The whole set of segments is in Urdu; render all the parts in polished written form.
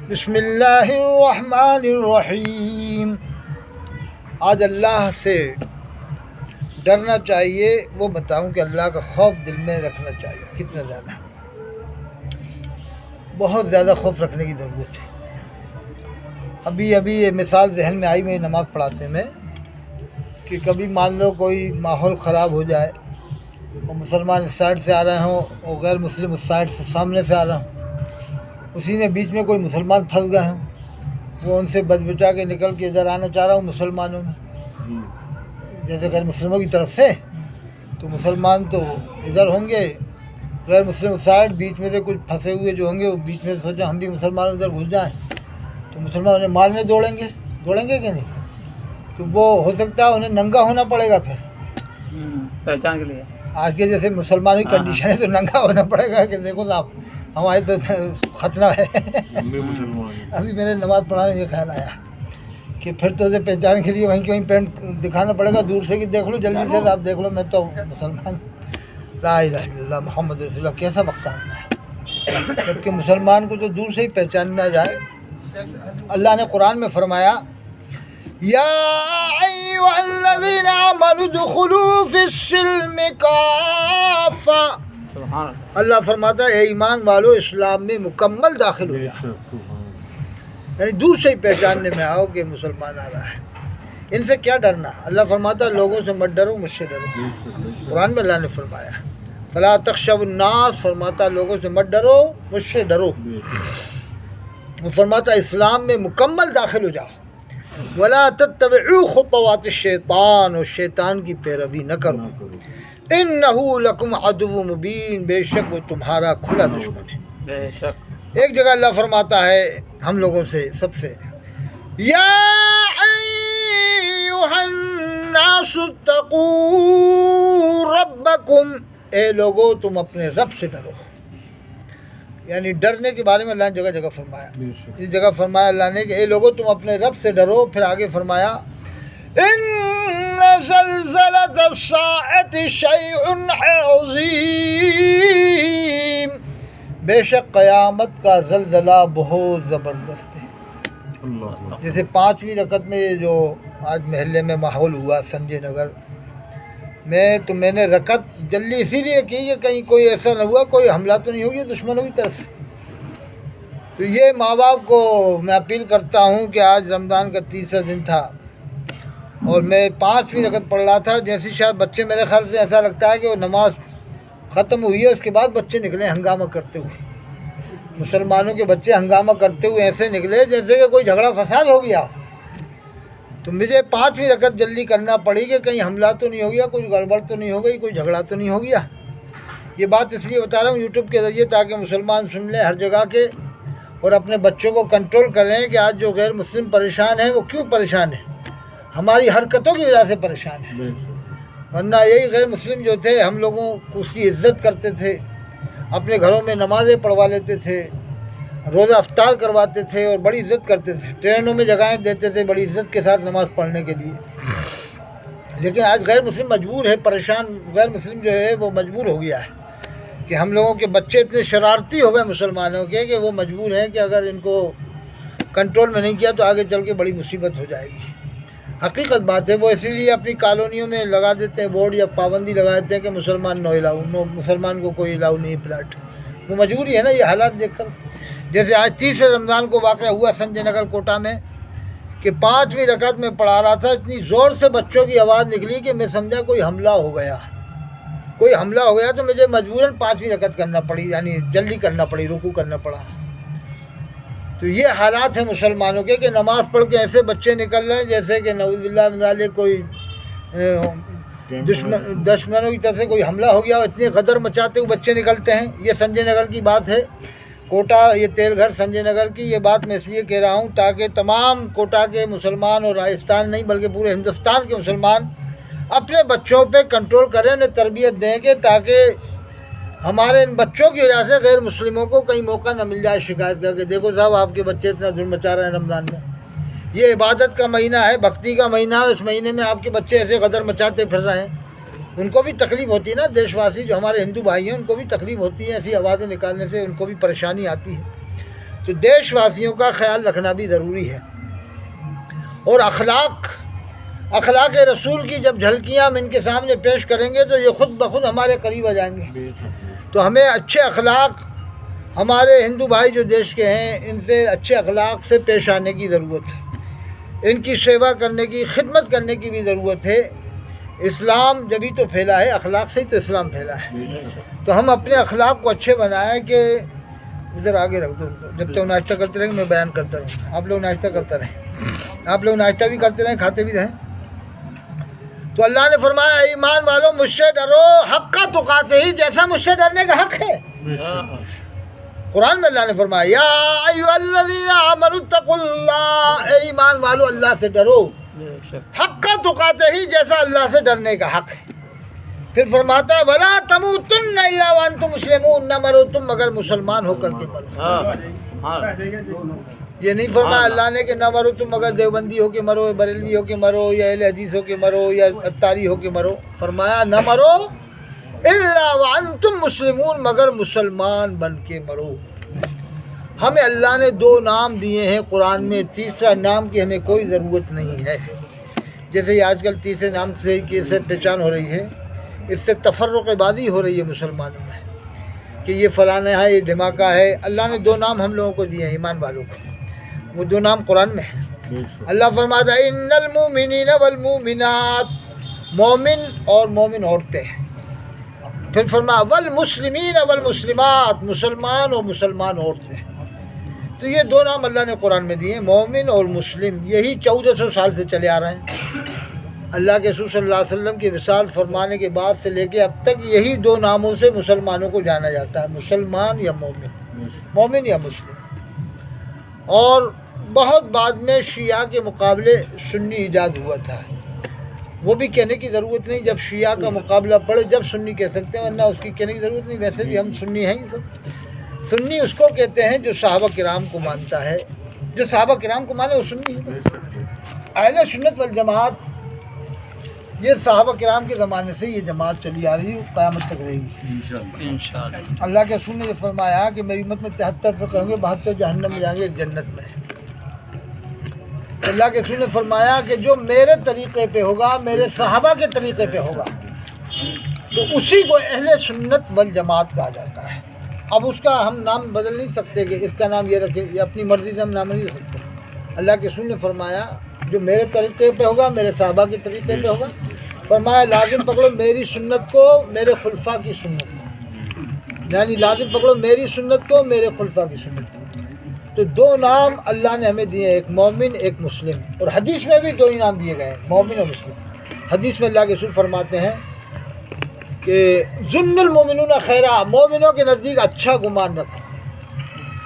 بسم اللہ الرحمن الرحیم۔ آج اللہ سے ڈرنا چاہیے، وہ بتاؤں کہ اللہ کا خوف دل میں رکھنا چاہیے کتنا زیادہ، بہت زیادہ خوف رکھنے کی ضرورت ہے۔ ابھی یہ مثال ذہن میں آئی، میں نماز پڑھاتے میں کہ کبھی مان لو کوئی ماحول خراب ہو جائے اور مسلمان اس سائڈ سے آ رہے ہوں اور غیر مسلم اس سائڈ سے سامنے سے آ رہا ہوں، اسی میں بیچ میں کوئی مسلمان پھنس گئے ہوں، وہ ان سے بچ بچا کے نکل کے ادھر آنا چاہ رہا ہوں مسلمانوں میں، جیسے غیر مسلموں کی طرف سے، تو مسلمان تو ادھر ہوں گے، غیر مسلم سائڈ بیچ میں سے کچھ پھنسے ہوئے جو ہوں گے وہ بیچ میں سے سوچا ہم بھی مسلمان ادھر گھس جائیں، تو مسلمان انہیں مارنے دوڑیں گے کہ نہیں؟ تو وہ ہو سکتا ہے انہیں ننگا ہونا پڑے گا پھر پہچان کے لیے۔ آج کے جیسے مسلمانوں کی کنڈیشن ہے تو ننگا ہونا پڑے گا کہ دیکھو صاحب ہمارے تو خطرہ ہے۔ ابھی میرے نماز پڑھانے یہ خیال آیا کہ پھر تو اسے پہچان کے لیے وہیں پینٹ دکھانا پڑے گا دور سے کہ دیکھ لو جلدی سے آپ دیکھ لو میں تو مسلمان، لا الہ الا اللہ محمد رسول اللہ، کیسا وقت آتا ہے جبکہ مسلمان کو تو دور سے ہی پہچاننا جائے۔ اللہ نے قرآن میں فرمایا یا ایھا الذین آمنوا ادخلوا فی السلم کافہ، سبحان اللہ فرماتا ہے اے ایمان والو اسلام میں مکمل داخل ہو جاؤ، یعنی دور سے ہی پہچاننے میں آؤ کہ مسلمان آ رہا ہے۔ ان سے کیا ڈرنا؟ اللہ فرماتا ہے لوگوں سے مت ڈرو، مجھ سے ڈرو۔ قرآن میں اللہ نے فرمایا فلا تخشوا الناس، فرماتا ہے لوگوں سے مت ڈرو، مجھ سے ڈرو۔ وہ فرماتا ہے اسلام میں مکمل داخل ہو جاؤ۔ ولا تتبعوا خطوات الشیطان، اور شیطان کی پیروی نہ کرو، انہ لکم عدو مبین، بے شک وہ تمہارا کھلا دشمن ہے۔ بے شک۔ ایک جگہ اللہ فرماتا ہے ہم لوگوں سے سب سے یا ایھا الناس اتقوا ربکم، اے لوگو تم اپنے رب سے ڈرو، یعنی ڈرنے کے بارے میں اللہ نے جگہ جگہ فرمایا۔ اس جگہ فرمایا اللہ نے کہ اے لوگو تم اپنے رب سے ڈرو، پھر آگے فرمایا ان زلزلۃ الساعۃ شیء عظیم، بے شک قیامت کا زلزلہ بہت زبردست ہے۔ جیسے 5ویں رکعت میں جو آج محلے میں ماحول ہوا سنجے نگر میں، تو میں نے رکعت جلدی اسی لیے کی کہ کہیں کوئی ایسا نہ ہوا کوئی حملہ تو نہیں ہو گیا دشمنوں کی طرف سے۔ تو یہ ماں باپ کو میں اپیل کرتا ہوں کہ آج رمضان کا 30واں دن تھا اور میں 5ویں رکعت پڑھ رہا تھا، جیسے شاید بچے میرے خیال سے ایسا لگتا ہے کہ وہ نماز ختم ہوئی ہے اس کے بعد بچے نکلے ہنگامہ کرتے ہوئے، مسلمانوں کے بچے ہنگامہ کرتے ہوئے ایسے نکلے جیسے کہ کوئی جھگڑا فساد ہو گیا۔ تو مجھے 5ویں رکعت جلدی کرنا پڑی کہ کہیں حملہ تو نہیں ہو گیا، کوئی گڑبڑ تو نہیں ہو گئی، کوئی جھگڑا تو نہیں ہو گیا۔ یہ بات اس لیے بتا رہا ہوں یوٹیوب کے ذریعے تاکہ مسلمان سن لیں ہر جگہ کے اور اپنے بچوں کو کنٹرول کریں کہ آج جو غیر مسلم پریشان ہیں وہ کیوں پریشان ہیں، ہماری حرکتوں کی وجہ سے پریشان ہیں، ورنہ یہی غیر مسلم جو تھے ہم لوگوں کو اس کی عزت کرتے تھے، اپنے گھروں میں نمازیں پڑھوا لیتے تھے، روزہ افطار کرواتے تھے اور بڑی عزت کرتے تھے، ٹرینوں میں جگہیں دیتے تھے بڑی عزت کے ساتھ نماز پڑھنے کے لیے۔ لیکن آج غیر مسلم مجبور ہے، پریشان غیر مسلم جو ہے وہ مجبور ہو گیا ہے کہ ہم لوگوں کے بچے اتنے شرارتی ہو گئے مسلمانوں کے کہ وہ مجبور ہیں کہ اگر ان کو کنٹرول میں نہیں کیا تو آگے چل کے بڑی مصیبت ہو جائے گی۔ حقیقت بات ہے، وہ اسی لیے اپنی کالونیوں میں لگا دیتے ہیں بورڈ یا پابندی لگا دیتے ہیں کہ مسلمان نو الاؤ، مسلمان کو کوئی الاؤ نہیں پلاٹ، وہ مجبوری ہے نا یہ حالات دیکھ کر۔ جیسے آج 30 رمضان کو واقعہ ہوا سنجے نگر کوٹا میں کہ 5ویں رکعت میں پڑھا رہا تھا، اتنی زور سے بچوں کی آواز نکلی کہ میں سمجھا کوئی حملہ ہو گیا، تو مجھے مجبوراً 5ویں رکعت کرنا پڑی، یعنی جلدی کرنا پڑی، رکوع کرنا پڑا۔ تو یہ حالات ہیں مسلمانوں کے کہ نماز پڑھ کے ایسے بچے نکل رہے ہیں جیسے کہ نعوذ باللہ من ذالک کوئی دشمنوں کی طرف سے کوئی حملہ ہو گیا، اتنی غدر مچاتے ہوئے بچے نکلتے ہیں۔ یہ سنجے نگر کی بات ہے، کوٹا یہ تیل گھر سنجے نگر کی یہ بات میں اس لیے کہہ رہا ہوں تاکہ تمام کوٹا کے مسلمان اور راجستھان نہیں بلکہ پورے ہندوستان کے مسلمان اپنے بچوں پہ کنٹرول کریں، انہیں تربیت دیں کہ تاکہ ہمارے ان بچوں کی وجہ سے غیر مسلموں کو کہیں موقع نہ مل جائے شکایت کر کے دیکھو صاحب آپ کے بچے اتنا ظلم مچا رہے ہیں رمضان میں، یہ عبادت کا مہینہ ہے، بھکتی کا مہینہ ہے، اس مہینے میں آپ کے بچے ایسے غدر مچاتے پھر رہے ہیں، ان کو بھی تکلیف ہوتی ہے نا، دیش واسی جو ہمارے ہندو بھائی ہیں ان کو بھی تکلیف ہوتی ہے، ایسی آوازیں نکالنے سے ان کو بھی پریشانی آتی ہے۔ تو دیش واسیوں کا خیال رکھنا بھی ضروری ہے۔ اور اخلاق رسول کی جب جھلکیاں ہم ان کے سامنے پیش کریں گے تو یہ خود بخود ہمارے قریب آ جائیں گے۔ تو ہمیں اچھے اخلاق، ہمارے ہندو بھائی جو دیش کے ہیں ان سے اچھے اخلاق سے پیش آنے کی ضرورت ہے، ان کی سیوا کرنے کی، خدمت کرنے کی بھی ضرورت ہے۔ اسلام جبھی تو پھیلا ہے، اخلاق سے ہی تو اسلام پھیلا ہے۔ تو ہم اپنے اخلاق کو اچھے بنائیں کہ ادھر آگے رکھ دو، جب تک ناشتہ کرتے رہیں گے میں بیان کرتا رہوں، آپ لوگ ناشتہ کرتے رہیں، آپ لوگ ناشتہ بھی کرتے رہیں، کھاتے بھی رہیں۔ تو اللہ نے فرمایا ایمان والو مجھ سے ڈرو حق تقاتے ہی، جیسا مجھ سے ڈرنے کا حق ہے۔ قرآن میں اللہ نے فرمایا یا ایھا الذین آمنوا اتقوا اللہ، اے ایمان والو اللہ سے ڈرو حق تقاتے ہی، جیسا اللہ سے ڈرنے کا حق ہے۔ پھر فرماتا ہے ولا تموتن الا وانتم مسلمون، نہ مرو تم مگر مسلمان ہو کر کے مرو۔ یہ نہیں فرمایا اللہ نے کہ نہ مرو تم مگر دیوبندی ہو کے مرو، بریلوی ہو کے مرو، یا اہل حدیث ہو کے مرو، یا اتاری ہو کے مرو۔ فرمایا نہ مرو الا وانتم مسلمون، مگر مسلمان بن کے مرو۔ ہمیں اللہ نے 2 نام دیے ہیں قرآن میں، تیسرا نام کی ہمیں کوئی ضرورت نہیں ہے۔ جیسے یہ آج کل تیسرے نام سے پہچان ہو رہی ہے، اس سے تفرق بازی ہو رہی ہے مسلمانوں میں کہ یہ فلانا ہے، یہ دھماکہ ہے۔ اللہ نے 2 نام ہم لوگوں کو دیے ہیں ایمان والوں کو، وہ 2 نام قرآن میں ہیں۔ اللہ فرماتا ہے ان المؤمنین والمؤمنات، مومن اور مومن عورتیں۔ پھر فرمایا والمسلمین والمسلمات، مسلمان اور مسلمان عورتیں۔ تو یہ 2 نام اللہ نے قرآن میں دیے ہیں، مومن اور مسلم۔ یہی 1400 سال سے چلے آ رہے ہیں۔ اللہ کے رسول صلی اللہ علیہ وسلم کی وصال فرمانے کے بعد سے لے کے اب تک یہی 2 ناموں سے مسلمانوں کو جانا جاتا ہے، مسلمان یا مومن، مومن یا مسلم۔ اور بہت بعد میں شیعہ کے مقابلے سنی ایجاد ہوا تھا، وہ بھی کہنے کی ضرورت نہیں، جب شیعہ کا مقابلہ پڑے جب سنی کہہ سکتے ہیں، ورنہ اس کی کہنے کی ضرورت نہیں۔ ویسے بھی ہم سنی ہیں ہی سب۔ سنی اس کو کہتے ہیں جو صحابہ کرام کو مانتا ہے، جو صحابہ کرام کو مانے وہ سنی ہے۔ اہل سنت والجماعت، یہ صحابہ کرام کے زمانے سے یہ جماعت چلی آ رہی ہے، قیامت تک رہے گی انشاءاللہ۔ اللہ کے رسول نے یہ فرمایا کہ میری امت میں 73 فرقے ہوں گے، 72 جہنم میں جائیں گے، جنت میں۔ اللہ کے رسول نے فرمایا کہ جو میرے طریقے پہ ہوگا، میرے صحابہ کے طریقے پہ ہوگا، تو اسی کو اہل سنت والجماعت کہا جاتا ہے۔ اب اس کا ہم نام بدل نہیں سکتے کہ اس کا نام یہ رکھے، یہ اپنی مرضی سے ہم نام نہیں رکھ سکتے۔ اللہ کے رسول نے فرمایا جو میرے طریقے پہ ہوگا، میرے صحابہ کے طریقے پہ ہوگا، فرمایا لازم پکڑو میری سنت کو، میرے خلفاء کی سنت کو، یعنی لازم پکڑو میری سنت کو، میرے خلفاء کی سنت کو۔ تو 2 نام اللہ نے ہمیں دیے، ایک مومن ایک مسلم۔ اور حدیث میں بھی 2 ہی نام دیے گئے ہیں، مومن اور مسلم۔ حدیث میں اللہ کے رسول فرماتے ہیں کہ ظن المؤمنون خیرا، مومنوں کے نزدیک اچھا گمان رکھو۔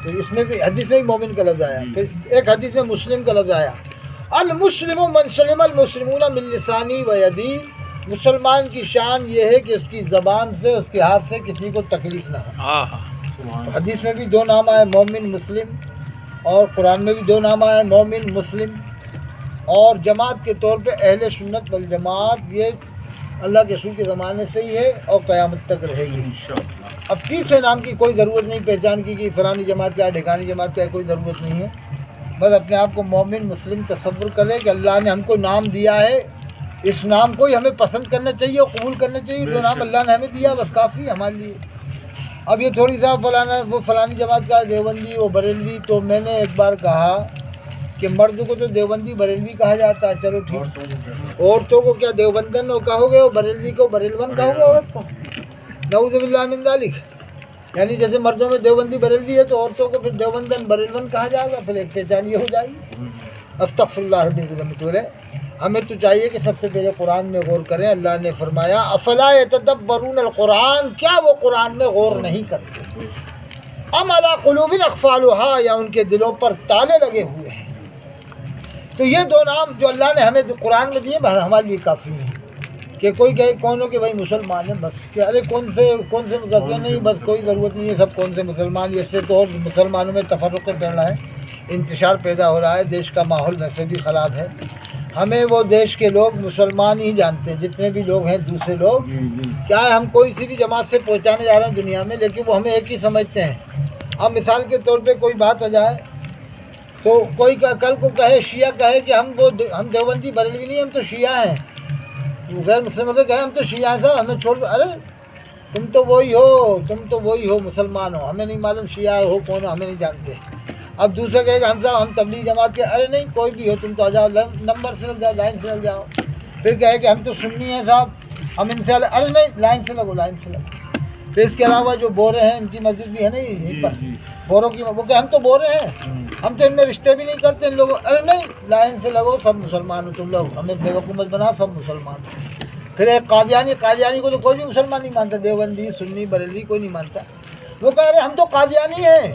تو اس میں بھی حدیث میں بھی مومن کا لفظ آیا، پھر ایک حدیث میں مسلم کا لفظ آیا، المسلم من سلم المسلمون من لسانی و یدی، مسلمان کی شان یہ ہے کہ اس کی زبان سے، اس کے ہاتھ سے کسی کو تکلیف نہ ہو۔ حدیث میں بھی 2 نام آئے، مومن مسلم، اور قرآن میں بھی 2 نام آئے، مومن مسلم۔ اور جماعت کے طور پہ اہل سنت والجماعت یہ اللہ کے رسول کے زمانے سے ہی ہے اور قیامت تک رہے گی۔ اب تیسرے نام کی کوئی ضرورت نہیں پہچان کی کہ فلانی جماعت کیا ہے، ڈھکانی جماعت کیا ہے، کوئی ضرورت نہیں ہے۔ بس اپنے آپ کو مومن مسلم تصور کریں کہ اللہ نے ہم کو نام دیا ہے، اس نام کو ہی ہمیں پسند کرنا چاہیے اور قبول کرنا چاہیے۔ جو نام اللہ نے ہمیں دیا بس کافی ہے ہمارے لیے۔ اب یہ تھوڑی سا وہ فلانی جماعت کا دیوبندی، وہ بریلوی، تو میں نے ایک بار کہا کہ مرد کو تو دیوبندی بریلوی کہا جاتا ہے، چلو ٹھیک، عورتوں کو کیا دیوبندن کہو گے اور بریلوی کو بریلون کہو گے عورت کو؟ نعوذ باللہ من ذالک۔ یعنی جیسے مردوں میں دیوبندی بریلوی ہے تو عورتوں کو پھر دیوبندن بریلون کہا جائے گا، پھر ایک پہچان یہ ہو جائے گی۔ استغفر اللہ رب العالمین۔ ہمیں تو چاہیے کہ سب سے پہلے قرآن میں غور کریں۔ اللہ نے فرمایا افلا یتدبرون القرآن، کیا وہ قرآن میں غور نہیں کرتے؟ ام علی قلوب اقفالها، یا ان کے دلوں پر تالے لگے ہوئے ہیں۔ تو یہ 2 نام جو اللہ نے ہمیں قرآن میں دیے ہمارے لیے کافی ہیں۔ کہ کوئی کہے کون ہو کہ بھائی مسلمان ہیں، بس کہ ارے کون سے مسلمان نہیں، بس کوئی ضرورت نہیں ہے، سب کون سے مسلمان۔ اس سے تو اور مسلمانوں میں تفرق پھیل رہا ہے، انتشار پیدا ہو رہا ہے، دیش کا ماحول ویسے بھی خراب ہے۔ ہمیں وہ دیش کے لوگ مسلمان ہی جانتے ہیں، جتنے بھی لوگ ہیں دوسرے لوگ، کیا ہے ہم کوئی سی بھی جماعت سے پہنچانے جا رہے ہیں دنیا میں، لیکن وہ ہمیں ایک ہی سمجھتے ہیں اب مثال کے طور پہ کوئی بات آ جائے تو کوئی کل کو کہے شیعہ کہے کہ ہم دیوبندی بریلوی نہیں، ہم تو شیعہ ہیں، وہ غیر مسلم سے کہے ہم تو شیعہ ہیں صاحب، ہمیں چھوڑ دو، ارے تم تو وہی ہو مسلمان ہو، ہمیں نہیں معلوم شیعہ ہو کون ہو، ہمیں نہیں جانتے۔ اب دوسرے کہے کہ ہم صاحب ہم تبلیغ جماعت کے، ارے نہیں کوئی بھی ہو، تم تو آ جاؤ، نمبر سے لگ جاؤ، لائن سے لگ جاؤ۔ پھر کہے کہ ہم تو سنی ہیں صاحب، ہم ان سے ارے نہیں لائن سے لگو، لائن سے لگو۔ پھر اس کے علاوہ جو بورے ہیں ان کی مسجد بھی ہے نا یہیں پر، بوروں کی، وہ کہ ہم تو بورے ہیں، ہم تو ان میں رشتے بھی نہیں کرتے ان لوگوں، ارے نہیں لائن سے لگو، سب مسلمان ہو تم لوگ، ہمیں بے حکومت بنا، سب مسلمان ہو۔ پھر ایک قادیانی کو تو کوئی بھی مسلمان نہیں مانتا، دیوبندی سنی بریلوی کوئی نہیں مانتا، وہ کہہ رہے ہم تو قادیانی ہیں،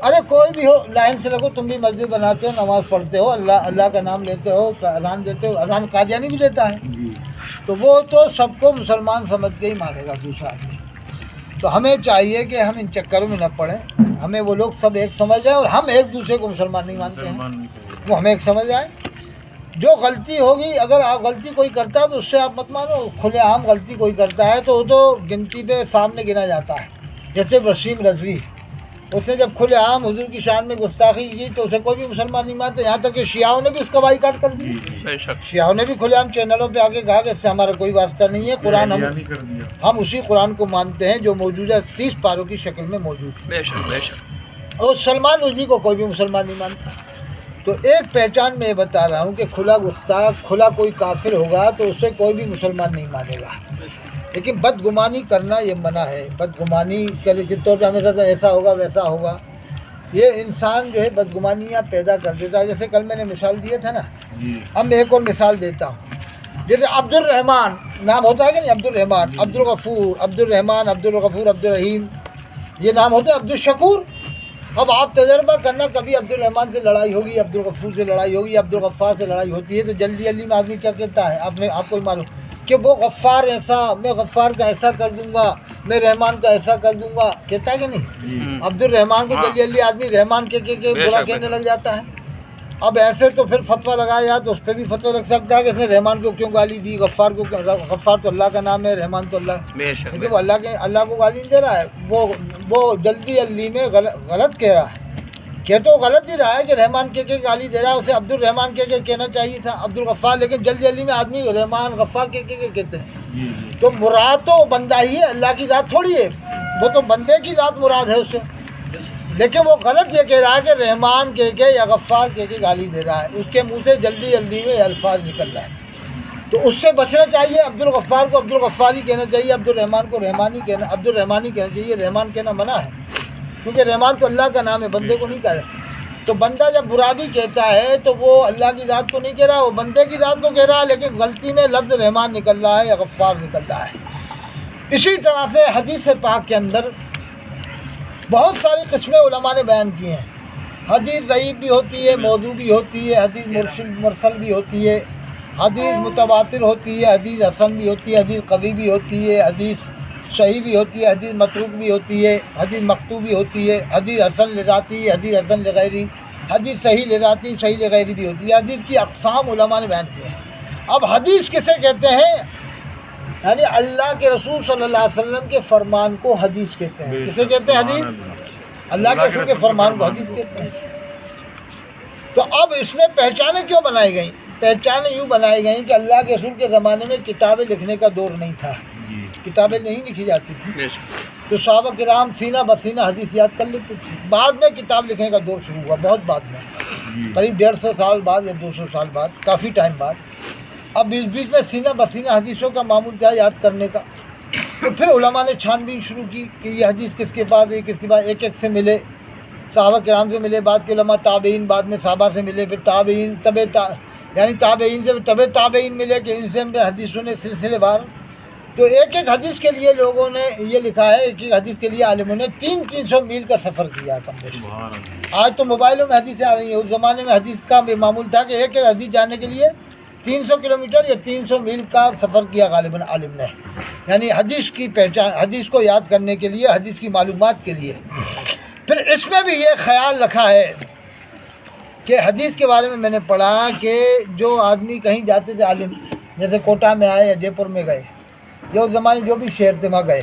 ارے کوئی بھی ہو لائن سے لگو، تم بھی مسجد بناتے ہو، نماز پڑھتے ہو، اللہ کا نام لیتے ہو، اذان دیتے ہو، اذان قادیانی بھی دیتا ہے، تو وہ تو سب کو مسلمان سمجھ کے ہی مانے گا دوسرا آدمی۔ تو ہمیں چاہیے کہ ہم ان چکروں میں نہ پڑیں، ہمیں وہ لوگ سب ایک سمجھ جائیں، اور ہم ایک دوسرے کو مسلمان نہیں مانتے ہیں، وہ ہمیں ایک سمجھ جائیں۔ جو غلطی ہوگی، اگر آپ غلطی کوئی کرتا ہے تو اس سے آپ مت مانو، کھلے عام غلطی کوئی کرتا ہے تو وہ تو گنتی پہ سامنے گنا جاتا ہے، جیسے وسیم رضوی، اس نے جب کھلے عام حضور کی شان میں گستاخی کی تو اسے کوئی بھی مسلمان نہیں مانتا، یہاں تک کہ شیعوں نے بھی اس کا بائیکاٹ کر دی، شیعوں نے بھی کھلے عام چینلوں پہ آ کے کہا کہ اس سے ہمارا کوئی واسطہ نہیں ہے، قرآن ہم اسی قرآن کو مانتے ہیں جو موجودہ 30 پاروں کی شکل میں موجود ہے، اور سلمان رشدی کو کوئی بھی مسلمان نہیں مانتا۔ تو ایک پہچان میں یہ بتا رہا ہوں کہ کھلا گستاخ، کھلا کوئی کافر ہوگا تو اسے کوئی بھی مسلمان نہیں مانے گا، لیکن بدگمانی کرنا یہ منع ہے، بدگمانی کے طور پہ ہمیشہ ایسا ہوگا ویسا ہوگا، یہ انسان جو ہے بدگمانیاں پیدا کر دیتا ہے۔ جیسے کل میں نے مثال دیا تھا نا، اب میں ایک اور مثال دیتا ہوں، جیسے عبد الرحمن نام ہوتا ہے کہ نہیں، عبد الرحمن، عبد الغفور، عبد الرحمن، عبد الغفور، عبد الرحیم، یہ نام ہوتے ہیں، عبد الشکور۔ اب آپ تجربہ کرنا، کبھی عبد الرحمن سے لڑائی ہوگی، عبد الغفور سے لڑائی ہوگی، عبد الغفار سے لڑائی ہوتی ہے تو جلدی جلدی میں آدمی کیا کہتا ہے، آپ کو ہی معلوم کہ وہ غفار ایسا، میں غفار کا ایسا کر دوں گا، میں رحمان کا ایسا کر دوں گا، کہتا ہے کہ نہیں؟ عبد الرحمان کو جلدی جلدی آدمی رحمان کے برا کہنے لگ جاتا ہے۔ اب ایسے تو پھر فتویٰ لگایا تو اس پہ بھی فتویٰ لگ سکتا ہے کہ اس نے رحمان کو کیوں گالی دی، غفار کو، غفار تو اللہ کا نام ہے، رحمان تو اللہ، لیکن وہ اللہ کو گالی نہیں دے رہا ہے، وہ جلدی جلدی میں غلط کہہ رہا ہے، کہ تو غلط ہی رہا ہے کہ رحمان کے گالی دے رہا ہے، اسے عبد الرحمان کے کہنا چاہیے تھا، عبد الغفار، لیکن جلدی جلدی میں آدمی رحمان غفار کے کہتے ہیں، تو مراد تو بندہ ہی ہے، اللہ کی ذات تھوڑی ہے، وہ تو بندے کی ذات مراد ہے اس سے، لیکن وہ غلط یہ کہہ رہا ہے کہ رحمان کے یا غفار کے گالی دے رہا ہے، اس کے منہ سے جلدی جلدی میں الفاظ نکل رہا ہے، تو اس سے بچنا چاہیے، عبد الغفار کو عبد الغفاری کہنا چاہیے، عبد الرحمان کو رحمانی کہنا، عبد الرحمانی کہنا چاہیے، رحمان کہنا منع ہے، کیونکہ رحمان تو اللہ کا نام ہے، بندے کو نہیں کہا جاتا۔ تو بندہ جب برا بھی کہتا ہے تو وہ اللہ کی ذات کو نہیں کہہ رہا، وہ بندے کی ذات کو کہہ رہا ہے، لیکن غلطی میں لفظ رحمان نکل رہا ہے یا غفار نکل رہا ہے۔ اسی طرح سے حدیث پاک کے اندر بہت ساری قسمیں علماء نے بیان کی ہیں، حدیث ضعیف بھی ہوتی ہے، موضوع بھی ہوتی ہے، حدیث مرسل بھی ہوتی ہے، حدیث متواتر ہوتی ہے، حدیث حسن بھی ہوتی ہے، حدیث قوی بھی ہوتی ہے، حدیث صحیح بھی ہوتی ہے، حدیث متروک بھی ہوتی ہے، حدیث مقطوع بھی ہوتی ہے، حدیث حسن لذاتی، حدیث حسن لغیری، حدیث صحیح لذاتی، صحیح لغیری بھی ہوتی ہے، حدیث کی اقسام علماء نے بیان کی ہیں۔ اب حدیث کسے کہتے ہیں؟ یعنی اللہ کے رسول صلی اللہ علیہ وسلم کے فرمان کو حدیث کہتے ہیں۔ کسے کہتے ہیں حدیث؟ اللہ کے رسول کے فرمان کو حدیث کہتے ہیں۔ تو اب اس میں پہچانیں کیوں بنائی گئیں؟ پہچانیں یوں بنائی گئیں کہ اللہ کے رسول کے زمانے میں کتابیں لکھنے کا دور نہیں تھا، کتابیں نہیں لکھی جاتی تھیں، تو صحابہ کرام سینہ بسینہ حدیث یاد کر لیتے تھے۔ بعد میں کتاب لکھنے کا دور شروع ہوا، بہت بعد میں، قریب 150 سال بعد یا 200 سال بعد، کافی ٹائم بعد۔ اب بیچ بیچ میں سینہ بسینہ حدیثوں کا معمول تھا یاد کرنے کا، تو پھر علماء نے چھان بین شروع کی کہ یہ حدیث کس کے بعد ہے، کس کے بعد، ایک ایک سے ملے، صحابہ کرام سے ملے، بعد کے علماء تابعین، بعد میں صحابہ سے ملے، پھر تابعین، یعنی تابعین سے تابعین ملے کہ ان سے حدیثوں نے سلسلے وار، تو ایک ایک حدیث کے لیے لوگوں نے یہ لکھا ہے، ایک ایک حدیث کے لیے عالموں نے 300 میل کا سفر کیا کم بیش۔ آج تو موبائلوں میں حدیثیں آ رہی ہیں، اس زمانے میں حدیث کا معمول تھا کہ ایک ایک حدیث جانے کے لیے 300 کلومیٹر یا 300 میل کا سفر کیا غالباً عالم نے، یعنی حدیث کی پہچان، حدیث کو یاد کرنے کے لیے، حدیث کی معلومات کے لیے۔ پھر اس میں بھی یہ خیال رکھا ہے کہ حدیث کے بارے میں نے پڑھا کہ جو آدمی کہیں جاتے تھے عالم، جیسے کوٹا میں آئے یا جے پور میں گئے، جو زمانے جو بھی شہر تھے وہاں گئے،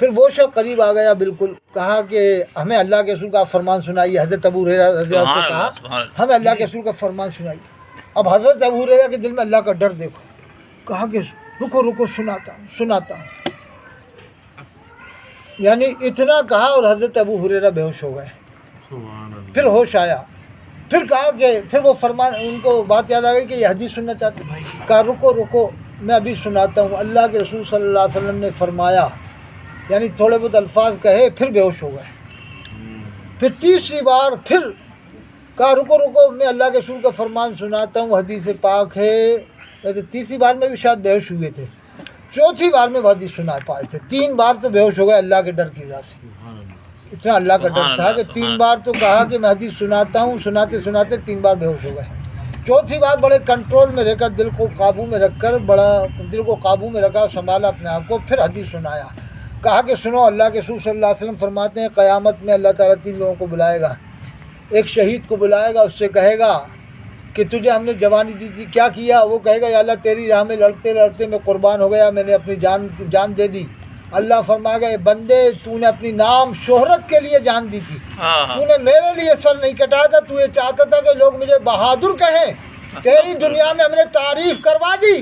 پھر وہ شخص قریب آ گیا بالکل، کہا کہ ہمیں اللہ کے رسول کا فرمان سنائیے۔ حضرت ابو ہریرہ رضی اللہ عنہ سے کہا ہمیں اللہ کے رسول کا فرمان سنائیے۔ اب حضرت ابو ہریرہ کے دل میں اللہ کا ڈر دیکھو، کہا کہ رکو سناتا ہوں۔ یعنی اتنا کہا اور حضرت ابو ہریرہ بے ہوش ہو گئے۔ پھر ہوش آیا، پھر کہا کہ پھر وہ فرمان، ان کو بات یاد آ گئی کہ یہ حدیث سننا چاہتے ہیں۔ کہا رکو میں ابھی سناتا ہوں۔ اللہ کے رسول صلی اللہ علیہ وسلم نے فرمایا، یعنی تھوڑے بہت الفاظ کہے، پھر بے ہوش ہو گئے۔ پھر تیسری بار پھر کہا رکو میں اللہ کے رسول کا فرمان سناتا ہوں، حدیث پاک ہے۔ تیسری بار میں بھی شاید بے ہوش ہوئے تھے، چوتھی بار میں وہ حدیث سنا پائے تھے۔ 3 بار تو بے ہوش ہو گئے اللہ کے ڈر کی وجہ سے، اتنا اللہ کا ڈر تھا کہ 3 بار تو کہا کہ میں حدیث سناتا ہوں، سناتے 3 بار بے ہوش ہو گئے۔ چوتھی بار بڑے کنٹرول میں رہ کر، دل کو قابو میں رکھا، سنبھالا اپنے آپ کو، پھر حدیث سنایا۔ کہا کہ سنو، اللہ کے رسول صلی اللہ علیہ وسلم فرماتے ہیں قیامت میں اللہ تعالیٰ 3 لوگوں کو بلائے گا۔ ایک شہید کو بلائے گا، اس سے کہے گا کہ تجھے ہم نے جوانی دی تھی، کیا کیا؟ وہ کہے گا یا اللہ تیری راہ میں لڑتے میں قربان ہو گیا، میں نے اپنی جان دے دی۔ اللہ فرمائے گا اے بندے، تو نے اپنی نام شہرت کے لیے جان دی تھی، تو نے میرے لیے سر نہیں کٹایا تھا، تو یہ چاہتا تھا کہ لوگ مجھے بہادر کہیں، تیری دنیا میں ہم نے تعریف کروا دی،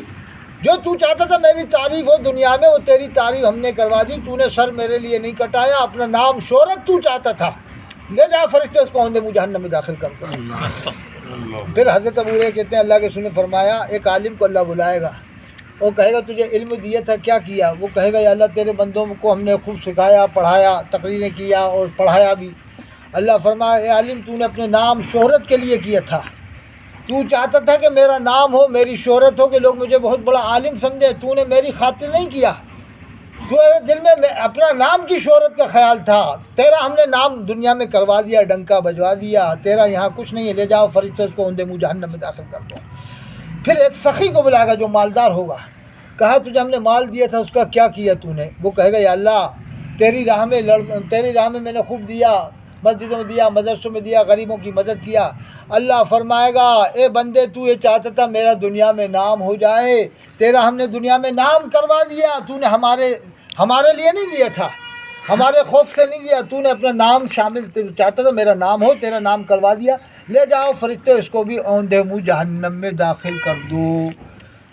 جو تو چاہتا تھا میری تعریف ہو دنیا میں، وہ تیری تعریف ہم نے کروا دی، تو نے سر میرے لیے نہیں کٹایا، اپنا نام شہرت تو چاہتا تھا، لے جا فرشتے اس کو اوندے منہ جہنم میں داخل کر دو۔ پھر حضرت ابو ہریرہ کہتے ہیں اللہ کے رسول نے فرمایا ایک عالم کو اللہ بلائے گا، وہ کہے گا تجھے علم دیا تھا، کیا کیا؟ وہ کہے گا یا اللہ تیرے بندوں کو ہم نے خوب سکھایا، پڑھایا، تقریریں کیا اور پڑھایا بھی۔ اللہ فرمایا اے عالم، تو نے اپنے نام شہرت کے لیے کیا تھا، تو چاہتا تھا کہ میرا نام ہو، میری شہرت ہو، کہ لوگ مجھے بہت بڑا عالم سمجھے، تو نے میری خاطر نہیں کیا، تیرے دل میں اپنا نام کی شہرت کا خیال تھا، تیرا ہم نے نام دنیا میں کروا دیا، ڈنکا بجوا دیا، تیرا یہاں کچھ نہیں ہے، لے جاؤ فرشتے اس کو اوندے منہ جہنم میں داخل کر دو۔ پھر ایک سخی کو بلائے گا جو مالدار ہوگا، کہا تجھے ہم نے مال دیا تھا، اس کا کیا کیا تو نے؟ وہ کہے گا یا اللہ تیری راہ میں میں نے خوب دیا، مسجدوں میں دیا، مدرسوں میں دیا، غریبوں کی مدد کیا۔ اللہ فرمائے گا اے بندے، تو یہ چاہتا تھا میرا دنیا میں نام ہو جائے، تیرا ہم نے دنیا میں نام کروا دیا، تو نے ہمارے لیے نہیں دیا تھا، ہمارے خوف سے نہیں دیا، تو نے اپنا نام شامل چاہتا تھا میرا نام ہو، تیرا نام کروا دیا، لے جاؤ فرشتے اس کو بھی اوندے منہ جہنم میں داخل کر دو۔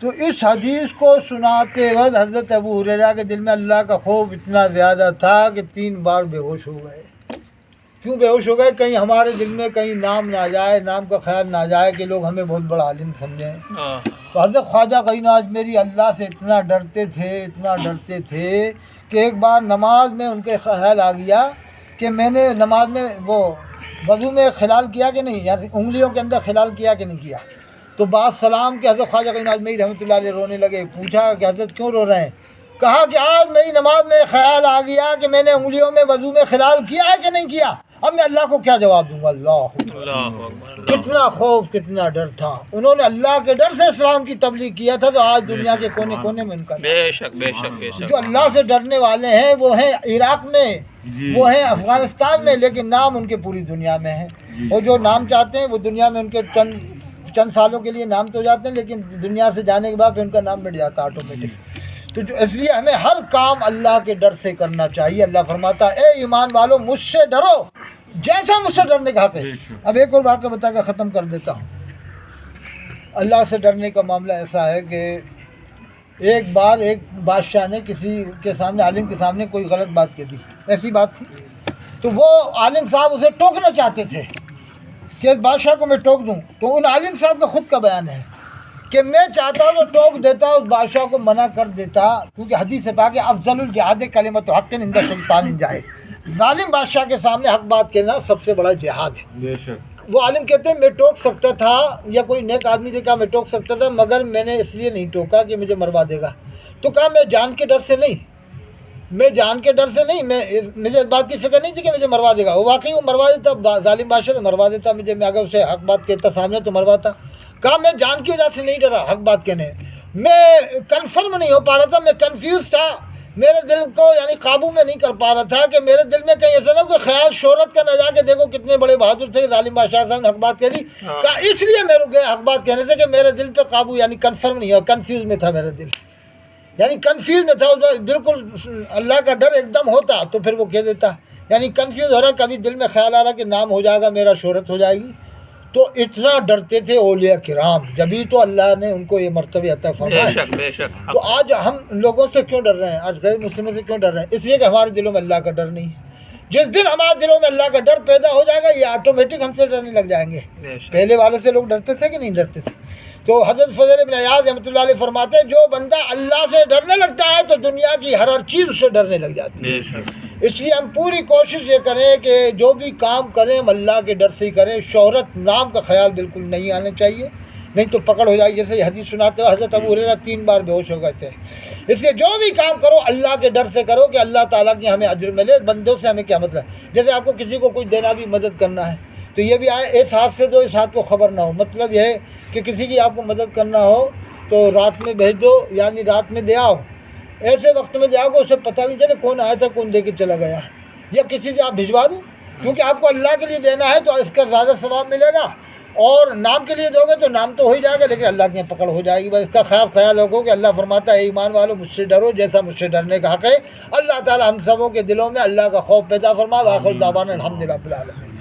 تو اس حدیث کو سناتے وقت حضرت ابو ہریرہ کے دل میں اللہ کا خوف اتنا زیادہ تھا کہ 3 بار بے ہوش ہو گئے۔ کیوں بے ہوش ہو گئے؟ کہیں ہمارے دل میں کہیں نام نہ جائے، نام کا خیال نہ جائے کہ لوگ ہمیں بہت بڑا عالم سمجھیں۔ تو حضرت خواجہ غنی اجمیری اللہ سے اتنا ڈرتے تھے کہ ایک بار نماز میں ان کے خیال آ گیا کہ میں نے نماز میں وہ وضو میں خلال کیا کہ نہیں، یعنی انگلیوں کے اندر خلال کیا کہ نہیں کیا۔ تو بعد سلام کے حضرت خواجہ غنی اجمیری رحمۃ اللہ علیہ رونے لگے، پوچھا کہ حضرت کیوں رو رہے ہیں؟ کہا کہ آج میری نماز میں خیال آ گیا کہ میں نے انگلیوں میں وضو میں خلال کیا ہے کہ نہیں کیا، اب میں اللہ کو کیا جواب دوں گا۔ اللہ کتنا خوف، کتنا ڈر تھا، انہوں نے اللہ کے ڈر سے اسلام کی تبلیغ کیا تھا، تو آج دنیا کے کونے کونے میں ان کا بے شک جو اللہ سے ڈرنے والے ہیں وہ ہیں عراق میں، وہ ہیں افغانستان میں، لیکن نام ان کے پوری دنیا میں ہے، اور جو نام چاہتے ہیں وہ دنیا میں ان کے چند سالوں کے لیے نام تو جاتے ہیں، لیکن دنیا سے جانے کے بعد پھر ان کا نام مٹ جاتا ہے آٹومیٹک۔ تو اس لیے ہمیں ہر کام اللہ کے ڈر سے کرنا چاہیے۔ اللہ فرماتا ہے اے ایمان والو مجھ سے ڈرو جیسا مجھ سے ڈرنے کا حق ہے۔ اب ایک اور واقعہ بتا کر ختم کر دیتا ہوں۔ اللہ سے ڈرنے کا معاملہ ایسا ہے کہ ایک بار ایک بادشاہ نے کسی کے سامنے، عالم کے سامنے کوئی غلط بات کہہ دی، ایسی بات تھی، تو وہ عالم صاحب اسے ٹوکنا چاہتے تھے کہ اس بادشاہ کو میں ٹوک دوں۔ تو ان عالم صاحب کا خود کا بیان ہے کہ میں چاہتا ہوں وہ ٹوک دیتا، اس بادشاہ کو منع کر دیتا، کیونکہ حدیث پاک ہے افضل الجہاد کلمۃ حق عند سلطان جاہل، ظالم بادشاہ کے سامنے حق بات کہنا سب سے بڑا جہاد ہے۔ وہ عالم کہتے ہیں میں ٹوک سکتا تھا، یا کوئی نیک آدمی دیکھا میں ٹوک سکتا تھا، مگر میں نے اس لیے نہیں ٹوکا کہ مجھے مروا دے گا۔ تو کہا میں جان کے ڈر سے نہیں، مجھے اس بات کی فکر نہیں تھی کہ مجھے مروا دے گا، وہ واقعی وہ مروا دیتا، ظالم بادشاہ مروا دیتا مجھے، میں اگر اسے حق بات کہتا سامنے تو مرواتا۔ کہا میں جان کی وجہ سے نہیں ڈرا حق بات کہنے، میں کنفرم نہیں ہو پا رہا تھا، میں کنفیوز تھا، میرے دل کو یعنی قابو میں نہیں کر پا رہا تھا کہ میرے دل میں کہیں ایسا نہ کہ خیال شہرت کا نہ جا کے دیکھو کتنے بڑے بہادر تھے ظالم بادشاہ صاحب نے حق بات کہہ دی۔ کہا اس لیے میں رک گیا حق بات کہنے سے کہ میرے دل پہ قابو یعنی کنفرم نہیں ہوا، کنفیوز میں تھا میرا دل۔ یعنی کنفیوز میں تھا اس وقت، بالکل اللہ کا ڈر ایک دم ہوتا تو پھر وہ کہہ دیتا، یعنی کنفیوز ہو رہا، کبھی دل میں خیال آ رہا کہ نام ہو جائے گا میرا، شہرت ہو جائے گی، تو اتنا ڈرتے تھے اولیاء کرام، جبھی تو اللہ نے ان کو یہ مرتبہ عطا بے فرمایا۔ شک بے شک تو آج ہم لوگوں سے کیوں ڈر رہے ہیں، آج غیر مسلموں سے کیوں ڈر رہے ہیں؟ اس لیے کہ ہمارے دلوں میں اللہ کا ڈر نہیں ہے۔ جس دن ہمارے دلوں میں اللہ کا ڈر پیدا ہو جائے گا، یہ آٹومیٹک ہم سے ڈرنے لگ جائیں گے۔ بے شک پہلے والوں سے لوگ ڈرتے تھے کہ نہیں ڈرتے تھے؟ تو حضرت فضیل بن عیاض رحمۃ اللہ علیہ فرماتے ہیں، جو بندہ اللہ سے ڈرنے لگتا ہے تو دنیا کی ہر چیز اس سے ڈرنے لگ جاتی ہے۔ بے شک اس لیے ہم پوری کوشش یہ کریں کہ جو بھی کام کریں ہم اللہ کے ڈر سے ہی کریں، شہرت نام کا خیال بالکل نہیں آنا چاہیے، نہیں تو پکڑ ہو جائے۔ جیسے یہ حدیث سناتے ہو حضرت ابو ہریرہ 3 بار بے ہوش ہو گئے تھے۔ اس لیے جو بھی کام کرو اللہ کے ڈر سے کرو کہ اللہ تعالیٰ کی ہمیں اجر ملے، بندوں سے ہمیں کیا مطلب۔ جیسے آپ کو کسی کو کوئی دینا بھی مدد کرنا ہے تو یہ بھی آئے اس ہاتھ سے دو اس ہاتھ کو خبر نہ ہو، مطلب یہ ہے کہ کسی کی آپ کو مدد کرنا ہو تو رات میں بھیج دو، یعنی رات میں دے آؤ، ایسے وقت میں دے آؤ کہ اسے پتہ بھی چلے کون آیا تھا کون دے کے چلا گیا، یا کسی سے آپ بھجوا دو، کیونکہ آپ کو اللہ کے لیے دینا ہے تو اس کا زیادہ ثواب ملے گا، اور نام کے لیے دو گے تو نام تو ہو ہی جائے گا لیکن اللہ کی پکڑ ہو جائے گی۔ بس اس کا خاص خیال رکھو کہ اللہ فرماتا ہے ایمان والو مجھ سے ڈرو جیسا مجھ سے ڈرنے کا حق ہے۔ اللہ تعالی ہم سبوں کے دلوں میں اللہ کا خوف پیدا فرما۔ وآخر دعوانا الحمدللہ رب العالمین۔